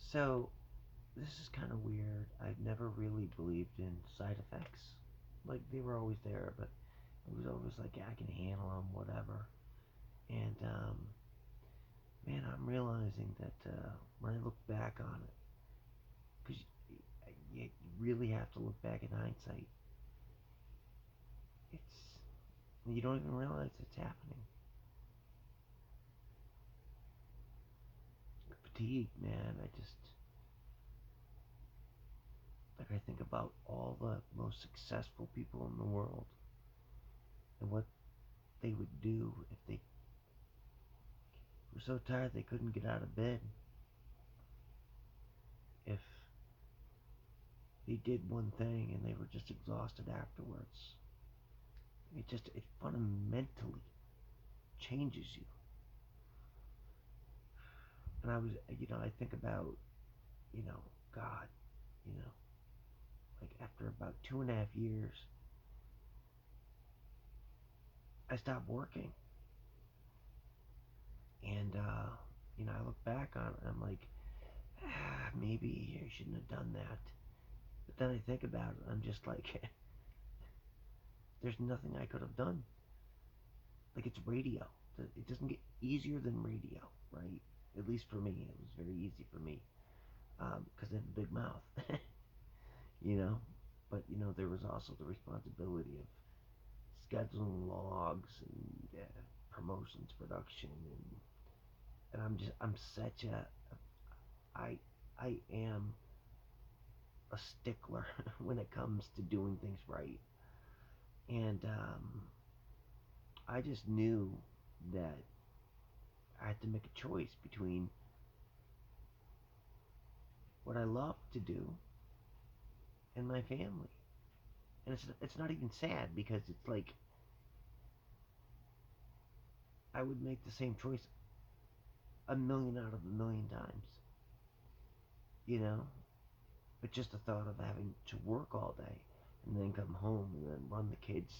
So, this is kind of weird. I've never really believed in side effects. Like, they were always there, but it was always like, I can handle them, whatever. And, man, I'm realizing that when I look back on it, because you really have to look back in hindsight, it's, you don't even realize it's happening. Fatigue, man, like, I think about all the most successful people in the world and what they would do if they were so tired they couldn't get out of bed, if they did one thing and they were just exhausted afterwards. It fundamentally changes you. And I think about, you know, God, you know, like after about 2.5 years, I stopped working. And, I look back on it and I'm like, maybe I shouldn't have done that. But then I think about it, I'm just like, there's nothing I could have done. Like, it's radio. It doesn't get easier than radio, right? At least for me, it was very easy for me because I have a big mouth, you know. But there was also the responsibility of scheduling logs and promotions, production, and I'm such I I am a stickler when it comes to doing things right, and I just knew that I had to make a choice between what I love to do and my family. And it's not even sad because it's like I would make the same choice a million out of a million times, you know. But just the thought of having to work all day and then come home and then run the kids,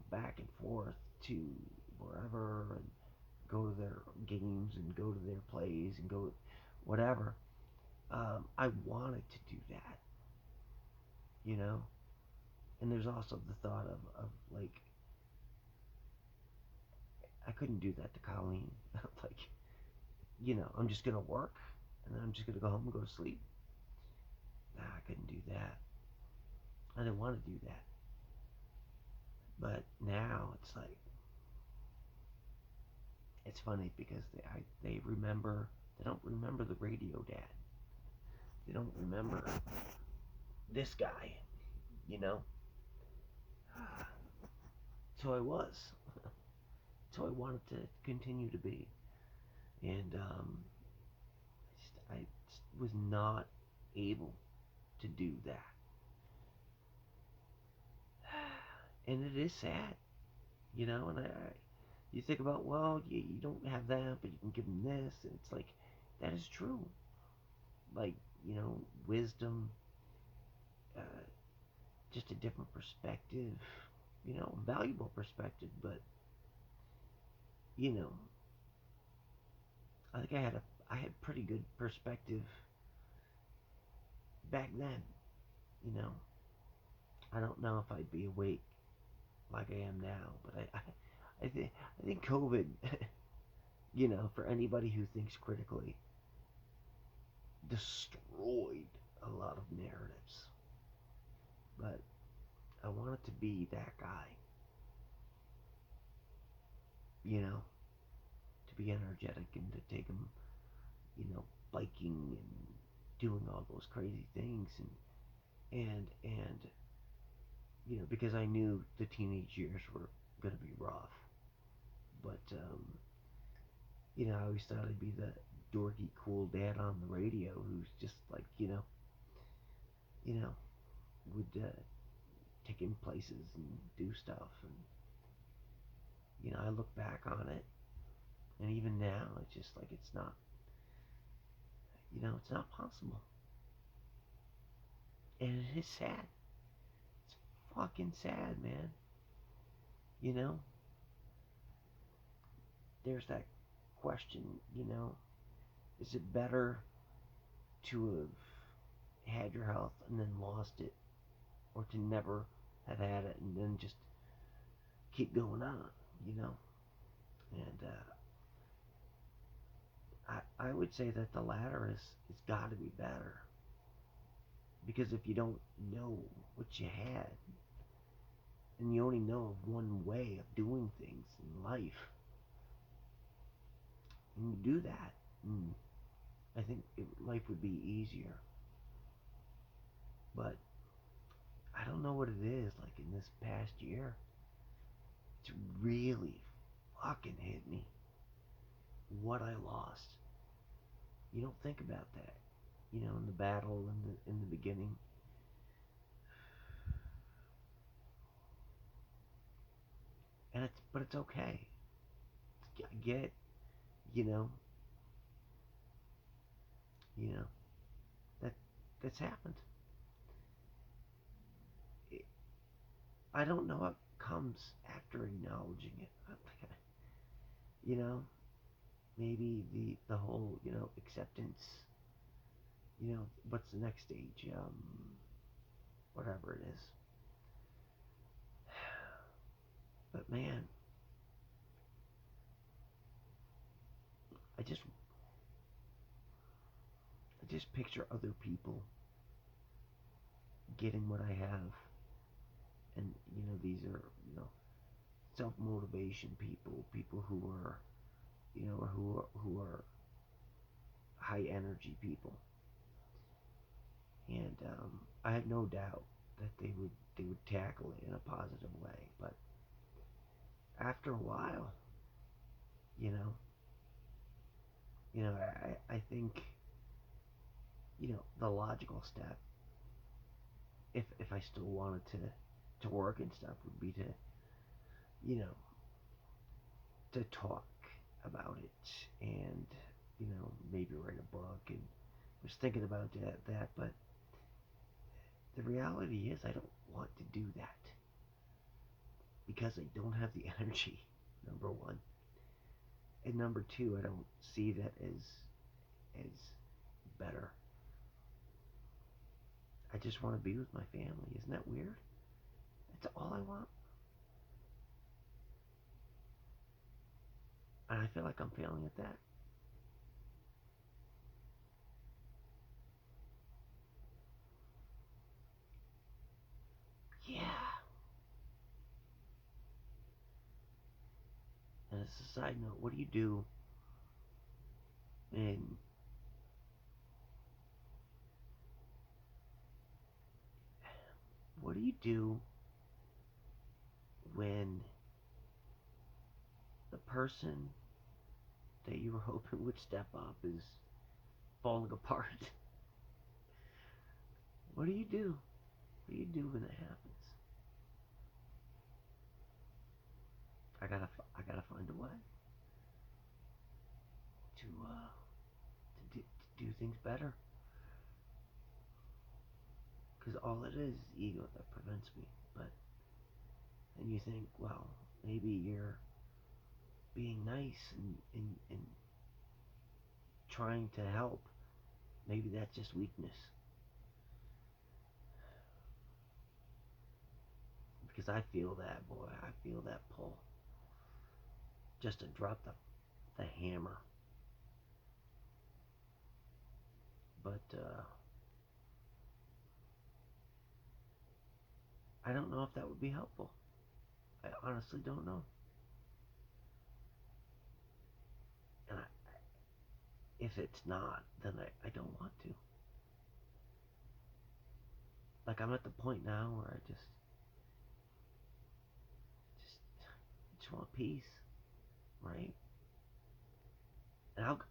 back and forth to wherever and go to their games and go to their plays and go whatever. I wanted to do that, you know. And there's also the thought of like I couldn't do that to Colleen. Like, I'm just gonna work and then I'm just gonna go home and go to sleep. Nah, I couldn't do that. I didn't want to do that. But now it's like it's funny because they don't remember the radio dad. They don't remember this guy, you know. So I was. So I wanted to continue to be, and I was not able to do that, and it is sad, And you think about, well, you don't have that, but you can give them this, and it's like that is true. Like, wisdom, uh, just a different perspective, valuable perspective, but you know, I think I had pretty good perspective back then. You know, I don't know if I'd be awake like I am now, but I think COVID, for anybody who thinks critically, destroyed a lot of narratives. But I wanted to be that guy, to be energetic and to take them, biking and doing all those crazy things and because I knew the teenage years were gonna be rough. But I always thought I'd be the dorky, cool dad on the radio who's just like, you know, would take him places and do stuff. And I look back on it, and even now, it's just like it's not possible, and it is sad. It's fucking sad, man. You know, there's that question. Is it better to have had your health and then lost it, or to never have had it and then just keep going on, you know. And I would say that the latter is got to be better, because if you don't know what you had, and you only know of one way of doing things in life, and you do that, I think life would be easier. But I don't know what it is. Like in this past year, it's really fucking hit me what I lost. You don't think about that, you know, in the battle in the beginning. And it's okay. I get, you know, you know that that's happened. It, I don't know what comes after acknowledging it. You know, maybe the whole, you know, acceptance. You know, what's the next stage? Whatever it is. But man, I just I just picture other people getting what I have, and you know, these are, you know, self motivation people, people who are, you know, who are high energy people, and I have no doubt that they would tackle it in a positive way. But after a while, you know, I think, you know, the logical step, if I still wanted to work and stuff, would be to, you know, to talk about it, and you know, maybe write a book. And I was thinking about that, but the reality is I don't want to do that because I don't have the energy. Number one, and number two, I don't see that as better. I just want to be with my family. Isn't that weird? That's all I want. And I feel like I'm failing at that. Yeah. And as a side note, what do you do in what do you do when the person that you were hoping would step up is falling apart? What do you do? What do you do when that happens? I gotta find a way to do things better. Because all it is ego that prevents me. But and you think, well, maybe you're being nice and trying to help. Maybe that's just weakness. Because I feel that, boy. I feel that pull. Just to drop the hammer. But I don't know if that would be helpful. I honestly don't know. And if it's not, then I don't want to. Like, I'm at the point now where I just want peace, right? And I'll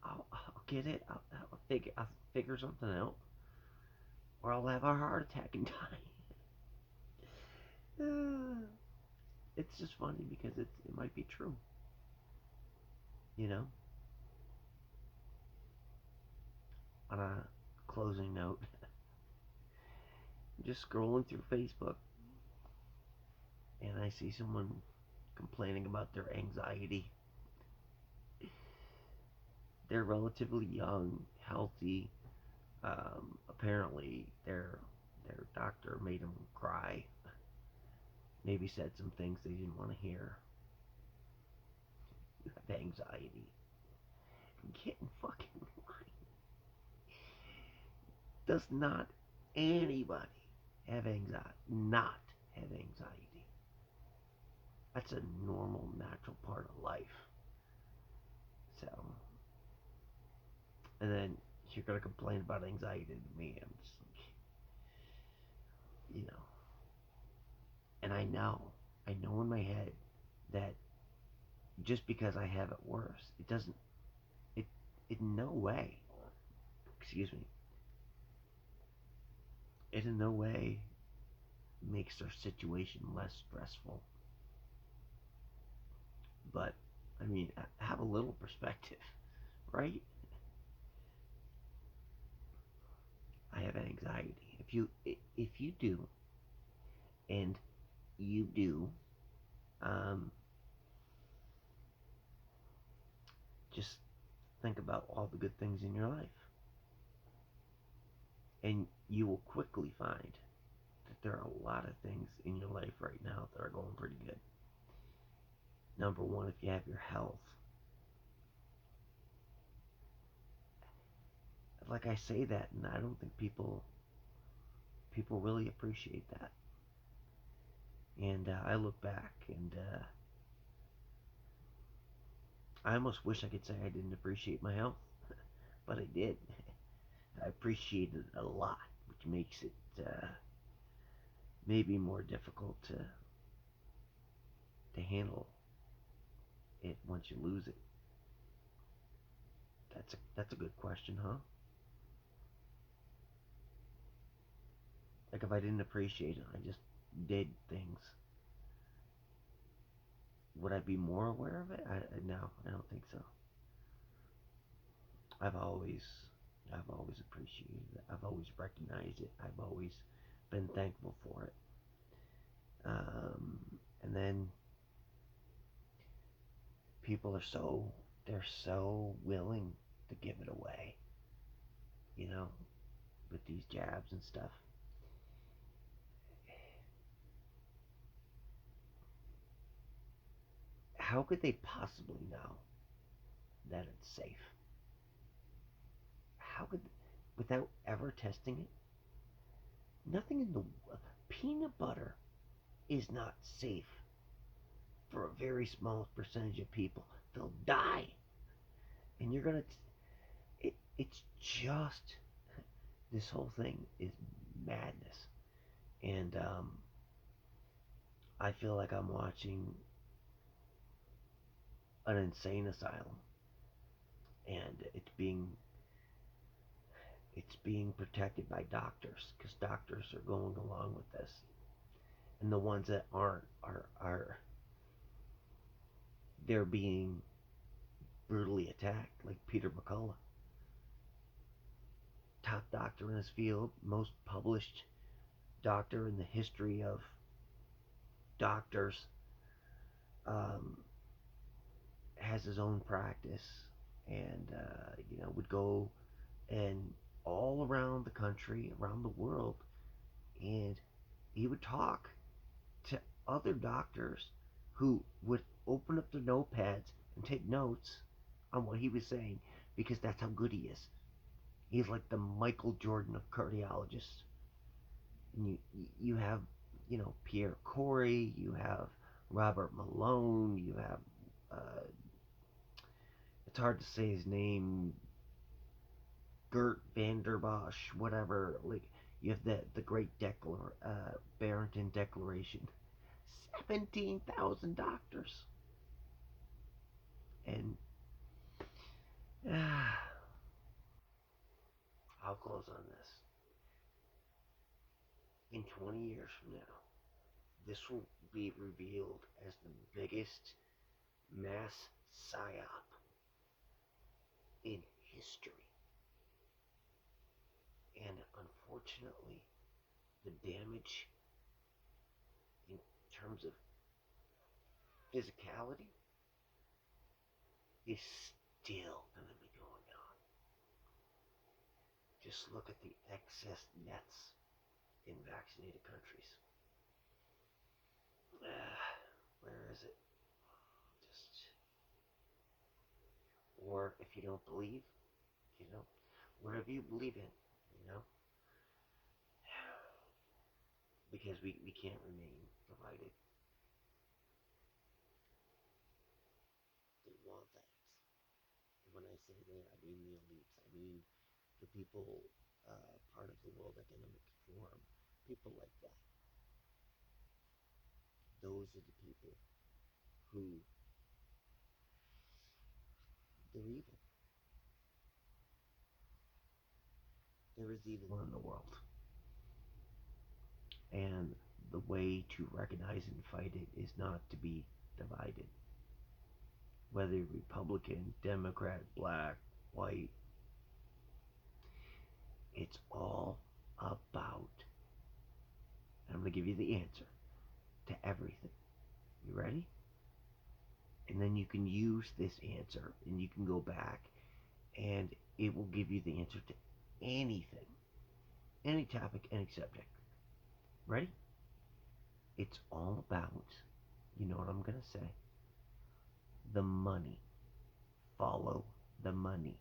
get it. I'll figure something out, or I'll have a heart attack and die. It's just funny because it might be true, you know. On a closing note, I'm just scrolling through Facebook, and I see someone complaining about their anxiety. They're relatively young, healthy, Apparently, their doctor made him cry. Maybe said some things they didn't want to hear. You have anxiety. Get in fucking line. Does not anybody have anxiety? Not have anxiety. That's a normal, natural part of life. So, and then you're gonna complain about anxiety to me. I'm just like, you know, and I know in my head that just because I have it worse, it doesn't, it, in no way, excuse me, it in no way makes their situation less stressful. But, I mean, have a little perspective, right? I have anxiety. If you do, and you do, um, just think about all the good things in your life, and you will quickly find that there are a lot of things in your life right now that are going pretty good. Number one, if you have your health, like I say that, and I don't think people really appreciate that. And I look back, and I almost wish I could say I didn't appreciate my health, but I did. I appreciated it a lot, which makes it maybe more difficult to handle it once you lose it. That's a good question, huh? Like if I didn't appreciate it, I just did things. Would I be more aware of it? No, I don't think so. I've always I've always appreciated it. I've always recognized it. I've always been thankful for it. Um, and then people are they're so willing to give it away, you know, with these jabs and stuff. How could they possibly know that it's safe? How could, without ever testing it? Nothing in the peanut butter is not safe for a very small percentage of people. They'll die, and you're gonna. It's just this whole thing is madness, and I feel like I'm watching an insane asylum, and it's being protected by doctors because doctors are going along with this, and the ones that aren't are they're being brutally attacked, like Peter McCullough, top doctor in his field, most published doctor in the history of doctors, um, has his own practice, and would go and all around the country, around the world, and he would talk to other doctors who would open up their notepads and take notes on what he was saying because that's how good he is. He's like the Michael Jordan of cardiologists. And you have Pierre Corey, you have Robert Malone, you have it's hard to say his name, Gert Vanderbosch, whatever. Like you have the Great Barrington Declaration, 17,000 doctors, and uh, I'll close on this. In 20 years from now, this will be revealed as the biggest mass psyop in history. And unfortunately, the damage in terms of physicality is still going to be going on. Just look at the excess deaths in vaccinated countries. Where is it? Just, or if you don't believe, you know, whatever you believe in, you know, because we can't remain divided. They want that. And when I say they, I mean the elites. I mean the people, part of the World Economic Forum, people like that. Those are the people who, they're evil. There is evil in the world. And the way to recognize and fight it is not to be divided. Whether you're Republican, Democrat, black, white, it's all about, and I'm going to give you the answer to everything. You ready? And then you can use this answer and you can go back and it will give you the answer to anything, any topic, any subject. Ready? It's all about, you know what I'm going to say? The money. Follow the money.